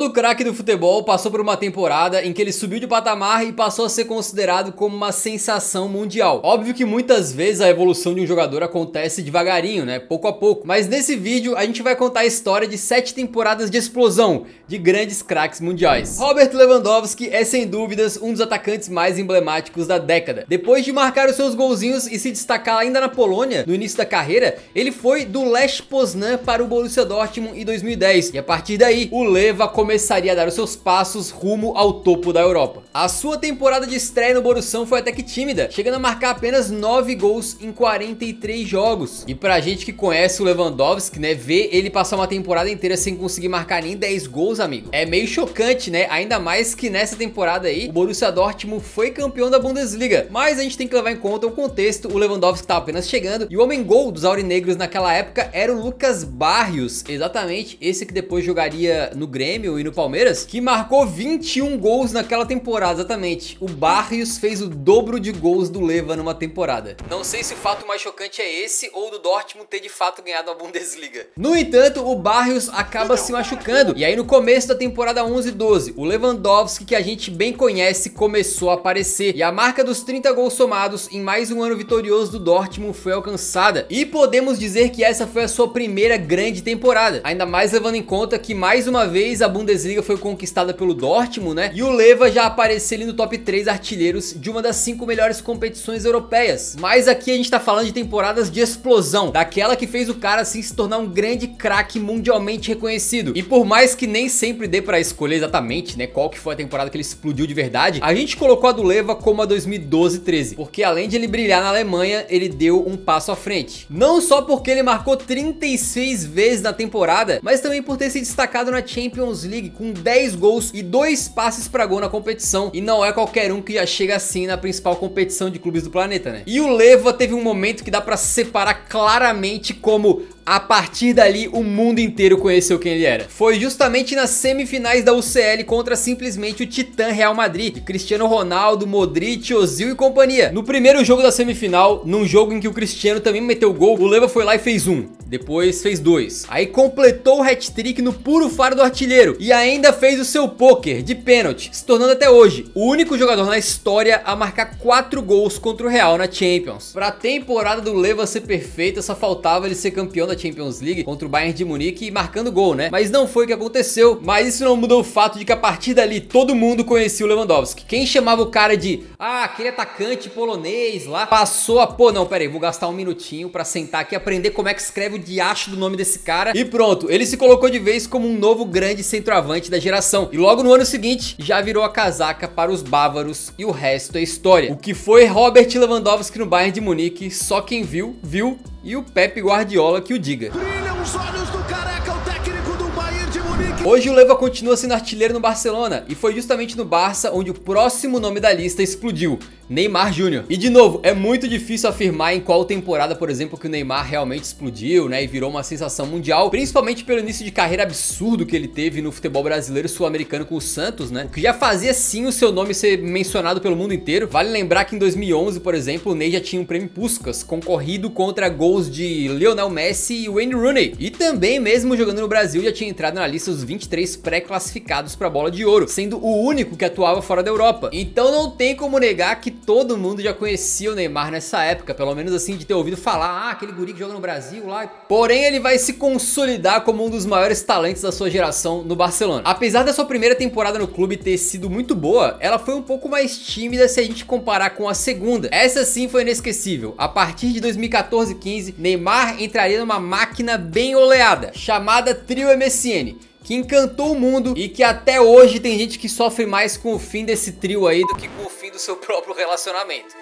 Todo craque do futebol passou por uma temporada em que ele subiu de patamar e passou a ser considerado como uma sensação mundial. Óbvio que muitas vezes a evolução de um jogador acontece devagarinho, né? Pouco a pouco. Mas nesse vídeo a gente vai contar a história de 7 temporadas de explosão de grandes craques mundiais. Robert Lewandowski é sem dúvidas um dos atacantes mais emblemáticos da década. Depois de marcar os seus golzinhos e se destacar ainda na Polônia no início da carreira, ele foi do Lech Poznan para o Borussia Dortmund em 2010 e a partir daí o Lewa começaria a dar os seus passos rumo ao topo da Europa. A sua temporada de estreia no Borussia foi até que tímida, chegando a marcar apenas 9 gols em 43 jogos. E pra gente que conhece o Lewandowski, né, ver ele passar uma temporada inteira sem conseguir marcar nem 10 gols, amigo, é meio chocante, né? Ainda mais que nessa temporada aí, o Borussia Dortmund foi campeão da Bundesliga. Mas a gente tem que levar em conta o contexto, o Lewandowski estava apenas chegando e o homem-gol dos aurinegros naquela época era o Lucas Barrios, exatamente esse que depois jogaria no Grêmio e no Palmeiras, que marcou 21 gols naquela temporada, exatamente. O Barrios fez o dobro de gols do Lewa numa temporada. Não sei se o fato mais chocante é esse ou do Dortmund ter de fato ganhado a Bundesliga. No entanto, o Barrios acaba se machucando e aí no começo da temporada 11-12, o Lewandowski, que a gente bem conhece, começou a aparecer e a marca dos 30 gols somados em mais um ano vitorioso do Dortmund foi alcançada. E podemos dizer que essa foi a sua primeira grande temporada, ainda mais levando em conta que mais uma vez a Bundesliga foi conquistada pelo Dortmund, né? E o Lewa já apareceu ali no top 3 artilheiros de uma das 5 melhores competições europeias. Mas aqui a gente tá falando de temporadas de explosão, daquela que fez o cara assim se tornar um grande craque mundialmente reconhecido. E por mais que nem sempre dê pra escolher exatamente, né, qual que foi a temporada que ele explodiu de verdade, a gente colocou a do Lewa como a 2012-13, porque além de ele brilhar na Alemanha, ele deu um passo à frente. Não só porque ele marcou 36 vezes na temporada, mas também por ter se destacado na Champions League com 10 gols e 2 passes pra gol na competição. E não é qualquer um que já chega assim na principal competição de clubes do planeta, né? E o Lewa teve um momento que dá pra separar claramente como a partir dali o mundo inteiro conheceu quem ele era. Foi justamente nas semifinais da UCL contra simplesmente o titã Real Madrid, de Cristiano Ronaldo, Modric, Ozil e companhia. No primeiro jogo da semifinal, num jogo em que o Cristiano também meteu gol, o Lewa foi lá e fez um. Depois fez 2. Aí completou o hat-trick no puro faro do artilheiro e ainda fez o seu pôquer de pênalti, se tornando até hoje o único jogador na história a marcar 4 gols contra o Real na Champions. Pra temporada do Lewa ser perfeita, só faltava ele ser campeão da Champions League contra o Bayern de Munique e marcando gol, né? Mas não foi o que aconteceu. Mas isso não mudou o fato de que a partir dali todo mundo conhecia o Lewandowski. Quem chamava o cara de aquele atacante polonês lá, passou a pô, não, pera aí, vou gastar um minutinho pra sentar aqui e aprender como é que escreve o diacho do nome desse cara. E pronto, ele se colocou de vez como um novo grande centroavante da geração. E logo no ano seguinte já virou a casaca para os bávaros e o resto é história. O que foi Robert Lewandowski no Bayern de Munique, só quem viu, viu. E o Pep Guardiola que o diga. Brilham os olhos do careca, o técnico do Bayern de Munique. Hoje o Lewa continua sendo artilheiro no Barcelona e foi justamente no Barça onde o próximo nome da lista explodiu, Neymar Júnior. E de novo, é muito difícil afirmar em qual temporada, por exemplo, que o Neymar realmente explodiu, né, e virou uma sensação mundial, principalmente pelo início de carreira absurdo que ele teve no futebol brasileiro e sul-americano com o Santos, né, que já fazia sim o seu nome ser mencionado pelo mundo inteiro. Vale lembrar que em 2011, por exemplo, o Ney já tinha um prêmio Puskás, concorrido contra gols de Lionel Messi e Wayne Rooney. E também, mesmo jogando no Brasil, já tinha entrado na lista dos 23 pré-classificados para a Bola de Ouro, sendo o único que atuava fora da Europa. Então não tem como negar que todo mundo já conhecia o Neymar nessa época, pelo menos assim de ter ouvido falar, aquele guri que joga no Brasil lá. Porém, ele vai se consolidar como um dos maiores talentos da sua geração no Barcelona. Apesar da sua primeira temporada no clube ter sido muito boa, ela foi um pouco mais tímida se a gente comparar com a segunda. Essa sim foi inesquecível. A partir de 2014-15, Neymar entraria numa máquina bem oleada, chamada Trio MSN, que encantou o mundo e que até hoje tem gente que sofre mais com o fim desse trio aí do que com o fim do seu próprio relacionamento.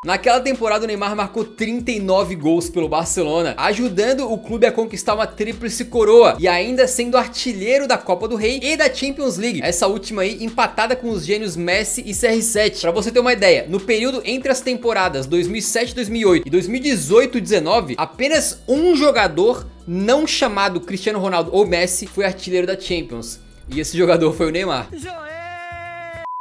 Naquela temporada o Neymar marcou 39 gols pelo Barcelona, ajudando o clube a conquistar uma tríplice coroa e ainda sendo artilheiro da Copa do Rei e da Champions League, essa última aí empatada com os gênios Messi e CR7. Pra você ter uma ideia, no período entre as temporadas 2007-2008 e 2018-19, apenas um jogador não chamado Cristiano Ronaldo ou Messi foi artilheiro da Champions, e esse jogador foi o Neymar.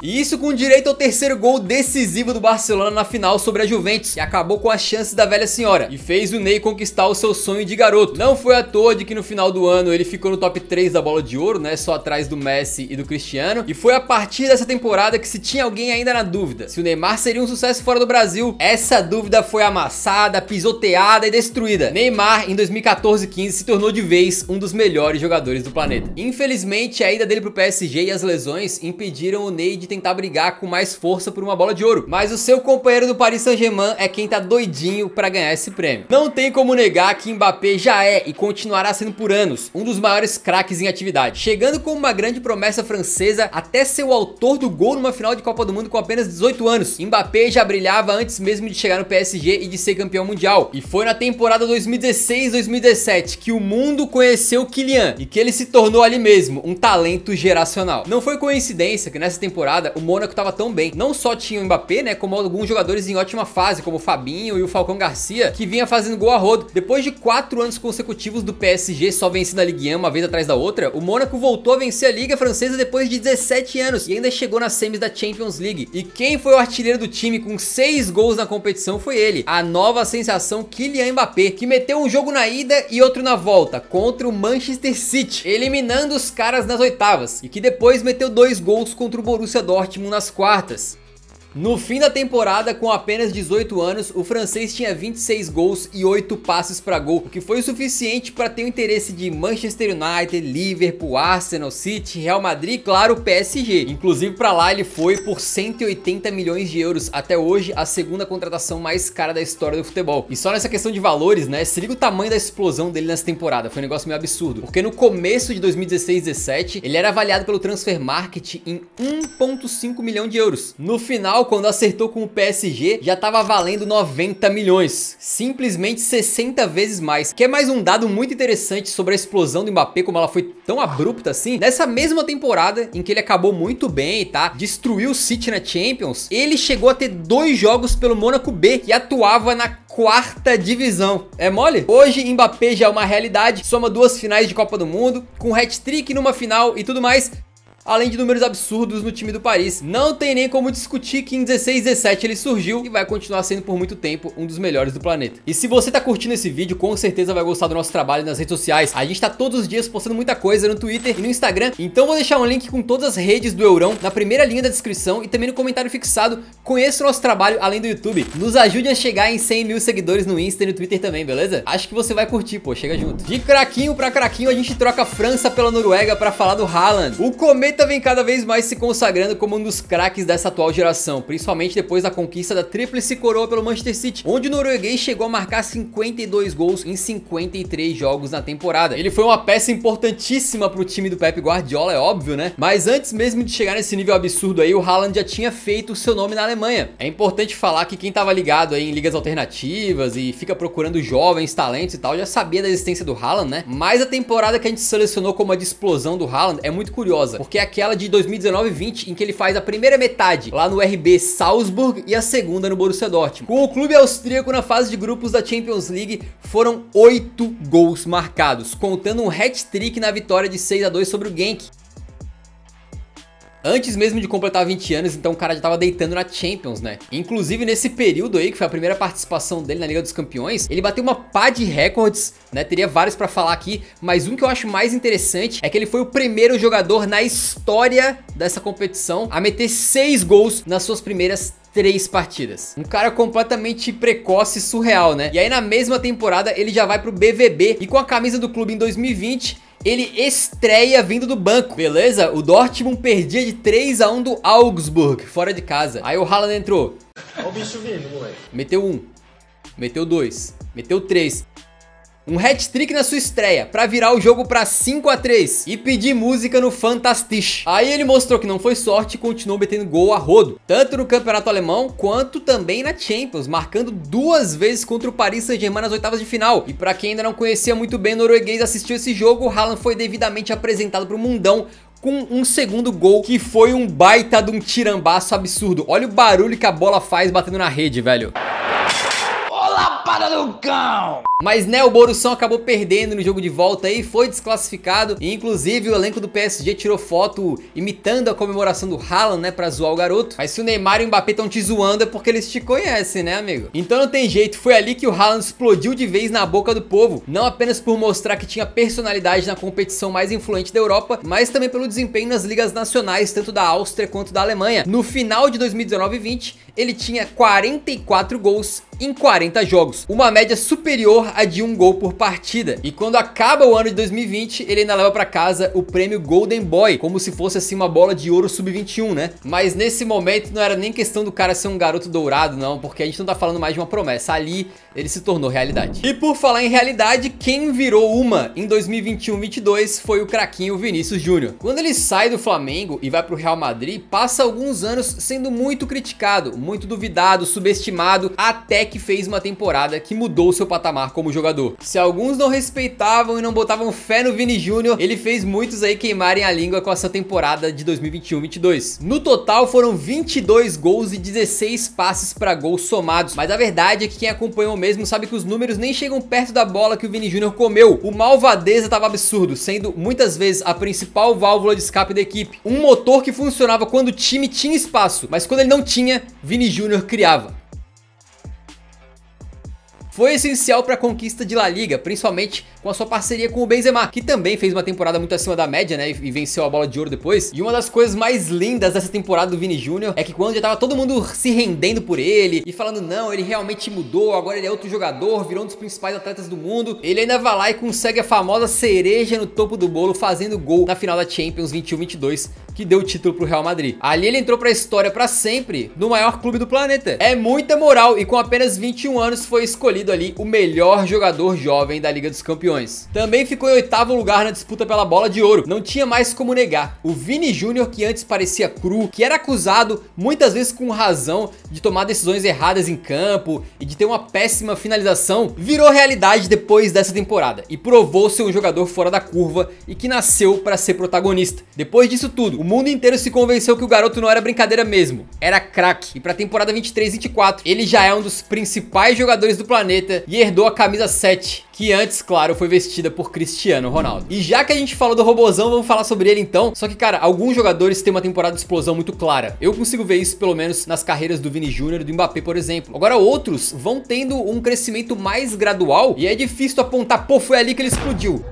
E isso com direito ao terceiro gol decisivo do Barcelona na final sobre a Juventus, que acabou com as chances da velha senhora e fez o Ney conquistar o seu sonho de garoto. Não foi à toa de que no final do ano ele ficou no top 3 da bola de ouro, né, só atrás do Messi e do Cristiano, e foi a partir dessa temporada que, se tinha alguém ainda na dúvida se o Neymar seria um sucesso fora do Brasil, essa dúvida foi amassada, pisoteada e destruída. Neymar em 2014-15 se tornou de vez um dos melhores jogadores do planeta. Infelizmente a ida dele pro PSG e as lesões impediram o Ney de tentar brigar com mais força por uma bola de ouro, mas o seu companheiro do Paris Saint-Germain é quem tá doidinho pra ganhar esse prêmio. Não tem como negar que Mbappé já é e continuará sendo por anos um dos maiores craques em atividade, chegando como uma grande promessa francesa até ser o autor do gol numa final de Copa do Mundo com apenas 18 anos. Mbappé já brilhava antes mesmo de chegar no PSG e de ser campeão mundial, e foi na temporada 2016-2017 que o mundo conheceu Kylian e que ele se tornou ali mesmo um talento geracional. Não foi coincidência que nessa temporada o Mônaco tava tão bem. Não só tinha o Mbappé, né, como alguns jogadores em ótima fase, como o Fabinho e o Falcão Garcia, que vinha fazendo gol a rodo. Depois de 4 anos consecutivos do PSG só vencendo a Ligue 1 uma vez atrás da outra, o Mônaco voltou a vencer a Liga Francesa depois de 17 anos e ainda chegou nas semis da Champions League. E quem foi o artilheiro do time com 6 gols na competição foi ele, a nova sensação Kylian Mbappé, que meteu um jogo na ida e outro na volta contra o Manchester City, eliminando os caras nas oitavas, e que depois meteu 2 gols contra o Borussia Dortmund nas quartas. No fim da temporada, com apenas 18 anos, o francês tinha 26 gols e 8 passes para gol, o que foi o suficiente para ter o interesse de Manchester United, Liverpool, Arsenal, City, Real Madrid e, claro, PSG. Inclusive, para lá ele foi por 180 milhões de euros, até hoje a segunda contratação mais cara da história do futebol. E só nessa questão de valores, né, se liga o tamanho da explosão dele nessa temporada, foi um negócio meio absurdo, porque no começo de 2016-17 ele era avaliado pelo Transfer Market em 1,5 milhão de euros. No final, quando acertou com o PSG, já tava valendo 90 milhões, simplesmente 60 vezes mais, que é mais um dado muito interessante sobre a explosão do Mbappé, como ela foi tão abrupta assim. Nessa mesma temporada, em que ele acabou muito bem, tá, destruiu o City na Champions, ele chegou a ter 2 jogos pelo Mônaco B, que atuava na 4ª divisão. É mole? Hoje Mbappé já é uma realidade, soma 2 finais de Copa do Mundo, com hat-trick numa final e tudo mais, além de números absurdos no time do Paris. Não tem nem como discutir que em 16-17 ele surgiu e vai continuar sendo por muito tempo um dos melhores do planeta. E se você tá curtindo esse vídeo, com certeza vai gostar do nosso trabalho nas redes sociais. A gente tá todos os dias postando muita coisa no Twitter e no Instagram, então vou deixar um link com todas as redes do Eurão na primeira linha da descrição e também no comentário fixado. Conheça o nosso trabalho além do YouTube. Nos ajude a chegar em 100 mil seguidores no Insta e no Twitter também, beleza? Acho que você vai curtir, pô, chega junto. De craquinho pra craquinho, a gente troca a França pela Noruega pra falar do Haaland. O Cometa vem cada vez mais se consagrando como um dos craques dessa atual geração, principalmente depois da conquista da tríplice coroa pelo Manchester City, onde o norueguês chegou a marcar 52 gols em 53 jogos na temporada. Ele foi uma peça importantíssima pro time do Pep Guardiola, é óbvio, né? Mas antes mesmo de chegar nesse nível absurdo aí, o Haaland já tinha feito o seu nome na Alemanha. É importante falar que quem tava ligado aí em ligas alternativas e fica procurando jovens talentos e tal, já sabia da existência do Haaland, né? Mas a temporada que a gente selecionou como a de explosão do Haaland é muito curiosa, porque é aquela de 2019-20, em que ele faz a primeira metade lá no RB Salzburg e a segunda no Borussia Dortmund. Com o clube austríaco na fase de grupos da Champions League, foram 8 gols marcados, contando um hat-trick na vitória de 6-2 sobre o Genk. Antes mesmo de completar 20 anos, então o cara já tava deitando na Champions, né? Inclusive nesse período aí, que foi a primeira participação dele na Liga dos Campeões, ele bateu uma pá de recordes, né? Teria vários pra falar aqui, mas um que eu acho mais interessante é que ele foi o primeiro jogador na história dessa competição a meter 6 gols nas suas primeiras 3 partidas. Um cara completamente precoce e surreal, né? E aí na mesma temporada ele já vai pro BVB e com a camisa do clube em 2020... ele estreia vindo do banco, beleza? O Dortmund perdia de 3-1 do Augsburg, fora de casa. Aí o Haaland entrou. Olha o bicho vindo, moleque. Meteu 1, meteu 2, meteu 3. Um hat-trick na sua estreia, pra virar o jogo pra 5-3 e pedir música no Fantastisch. Aí ele mostrou que não foi sorte e continuou metendo gol a rodo, tanto no campeonato alemão, quanto também na Champions, marcando 2 vezes contra o Paris Saint-Germain nas oitavas de final. E pra quem ainda não conhecia muito bem o norueguês, assistiu esse jogo, o Haaland foi devidamente apresentado pro mundão, com um segundo gol, que foi um baita de um tirambaço absurdo. Olha o barulho que a bola faz batendo na rede, velho. Olá, lapada do cão! Mas né, o Borussão acabou perdendo no jogo de volta aí, foi desclassificado. E inclusive o elenco do PSG tirou foto imitando a comemoração do Haaland, né, pra zoar o garoto. Mas se o Neymar e o Mbappé estão te zoando é porque eles te conhecem, né, amigo? Então não tem jeito, foi ali que o Haaland explodiu de vez na boca do povo. Não apenas por mostrar que tinha personalidade na competição mais influente da Europa, mas também pelo desempenho nas ligas nacionais, tanto da Áustria quanto da Alemanha. No final de 2019 e 20, ele tinha 44 gols em 40 jogos, uma média superior a de 1 gol por partida. E quando acaba o ano de 2020, ele ainda leva pra casa o prêmio Golden Boy, como se fosse assim uma bola de ouro sub-21, né? Mas nesse momento não era nem questão do cara ser um garoto dourado, não, porque a gente não tá falando mais de uma promessa. Ali ele se tornou realidade. E por falar em realidade, quem virou uma em 2021-22 foi o craquinho Vinícius Júnior. Quando ele sai do Flamengo e vai pro Real Madrid, passa alguns anos sendo muito criticado, muito duvidado, subestimado, até que fez uma temporada que mudou seu patamar como jogador. Se alguns não respeitavam e não botavam fé no Vini Júnior, ele fez muitos aí queimarem a língua com essa temporada de 2021-22. No total foram 22 gols e 16 passes para gol somados, mas a verdade é que quem acompanhou mesmo sabe que os números nem chegam perto da bola que o Vini Júnior comeu. O Malvadeza tava absurdo, sendo muitas vezes a principal válvula de escape da equipe. Um motor que funcionava quando o time tinha espaço, mas quando ele não tinha, Vini Júnior criava. Foi essencial para a conquista de La Liga, principalmente com a sua parceria com o Benzema, que também fez uma temporada muito acima da média, né, e venceu a bola de ouro depois. E uma das coisas mais lindas dessa temporada do Vini Júnior é que quando já tava todo mundo se rendendo por ele e falando, não, ele realmente mudou, agora ele é outro jogador, virou um dos principais atletas do mundo, ele ainda vai lá e consegue a famosa cereja no topo do bolo, fazendo gol na final da Champions 21-22, que deu o título pro Real Madrid. Ali ele entrou pra história pra sempre no maior clube do planeta. É muita moral, e com apenas 21 anos foi escolhido ali o melhor jogador jovem da Liga dos Campeões. Também ficou em 8º lugar na disputa pela bola de ouro. Não tinha mais como negar. O Vini Júnior, que antes parecia cru, que era acusado, muitas vezes com razão, de tomar decisões erradas em campo e de ter uma péssima finalização, virou realidade depois dessa temporada e provou ser um jogador fora da curva e que nasceu para ser protagonista. Depois disso tudo, o mundo inteiro se convenceu que o garoto não era brincadeira mesmo, era craque. E para a temporada 23-24, ele já é um dos principais jogadores do planeta e herdou a camisa 7, que antes, claro, foi vestida por Cristiano Ronaldo. E já que a gente falou do robozão, vamos falar sobre ele então. Só que, cara, alguns jogadores têm uma temporada de explosão muito clara. Eu consigo ver isso, pelo menos, nas carreiras do Vini Júnior e do Mbappé, por exemplo. Agora, outros vão tendo um crescimento mais gradual e é difícil apontar, pô, foi ali que ele explodiu.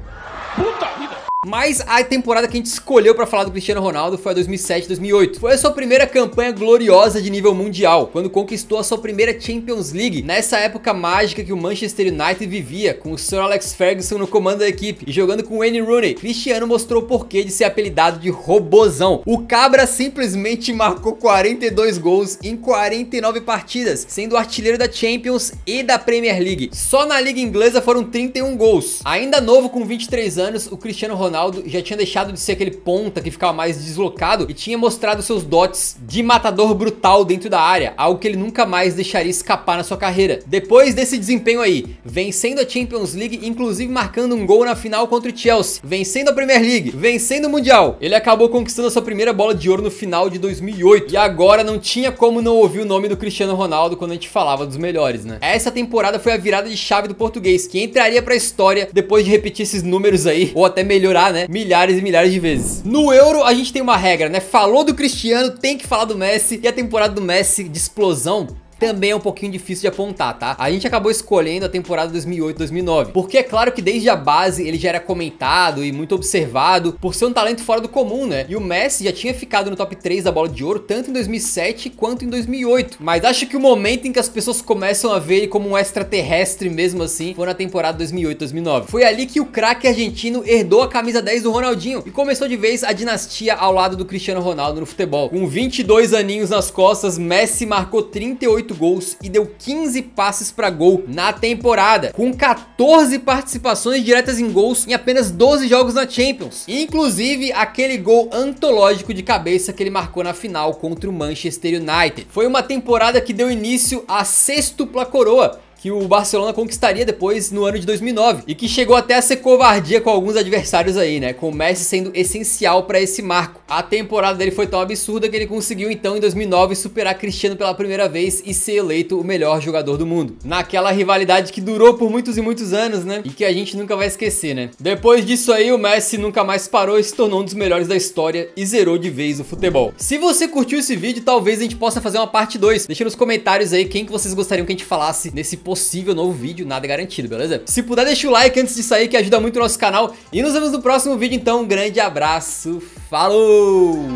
Puta vida! Mas a temporada que a gente escolheu pra falar do Cristiano Ronaldo foi a 2007-2008. Foi a sua primeira campanha gloriosa de nível mundial, quando conquistou a sua primeira Champions League, nessa época mágica que o Manchester United vivia, com o Sir Alex Ferguson no comando da equipe e jogando com Wayne Rooney. Cristiano mostrou o porquê de ser apelidado de robozão. O cabra simplesmente marcou 42 gols em 49 partidas, sendo o artilheiro da Champions e da Premier League. Só na Liga Inglesa foram 31 gols. Ainda novo, com 23 anos, o Cristiano Ronaldo já tinha deixado de ser aquele ponta que ficava mais deslocado e tinha mostrado seus dotes de matador brutal dentro da área, algo que ele nunca mais deixaria escapar na sua carreira. Depois desse desempenho aí, vencendo a Champions League, inclusive marcando um gol na final contra o Chelsea, vencendo a Premier League, vencendo o Mundial, ele acabou conquistando a sua primeira bola de ouro no final de 2008. E agora não tinha como não ouvir o nome do Cristiano Ronaldo quando a gente falava dos melhores, né? Essa temporada foi a virada de chave do português, que entraria pra história depois de repetir esses números aí, ou até melhorar, né, milhares e milhares de vezes. No Euro a gente tem uma regra, né, falou do Cristiano, tem que falar do Messi, e a temporada do Messi de explosão também é um pouquinho difícil de apontar, tá? A gente acabou escolhendo a temporada 2008-2009, porque é claro que desde a base ele já era comentado e muito observado por ser um talento fora do comum, né? E o Messi já tinha ficado no top 3 da bola de ouro, tanto em 2007 quanto em 2008. Mas acho que o momento em que as pessoas começam a ver ele como um extraterrestre mesmo assim, foi na temporada 2008-2009. Foi ali que o craque argentino herdou a camisa 10 do Ronaldinho e começou de vez a dinastia ao lado do Cristiano Ronaldo no futebol. Com 22 aninhos nas costas, Messi marcou 38 gols e deu 15 passes para gol na temporada, com 14 participações diretas em gols em apenas 12 jogos na Champions, inclusive aquele gol antológico de cabeça que ele marcou na final contra o Manchester United. Foi uma temporada que deu início à sextupla coroa, que que o Barcelona conquistaria depois no ano de 2009 e que chegou até a ser covardia com alguns adversários aí, né, com o Messi sendo essencial para esse marco. A temporada dele foi tão absurda que ele conseguiu então em 2009 superar Cristiano pela primeira vez e ser eleito o melhor jogador do mundo. Naquela rivalidade que durou por muitos e muitos anos, né, e que a gente nunca vai esquecer, né. Depois disso aí o Messi nunca mais parou e se tornou um dos melhores da história e zerou de vez o futebol. Se você curtiu esse vídeo, talvez a gente possa fazer uma parte 2. Deixa nos comentários aí quem que vocês gostariam que a gente falasse nesse possível novo vídeo, nada é garantido, beleza? Se puder, deixa o like antes de sair, que ajuda muito o nosso canal. E nos vemos no próximo vídeo, então um grande abraço, falou!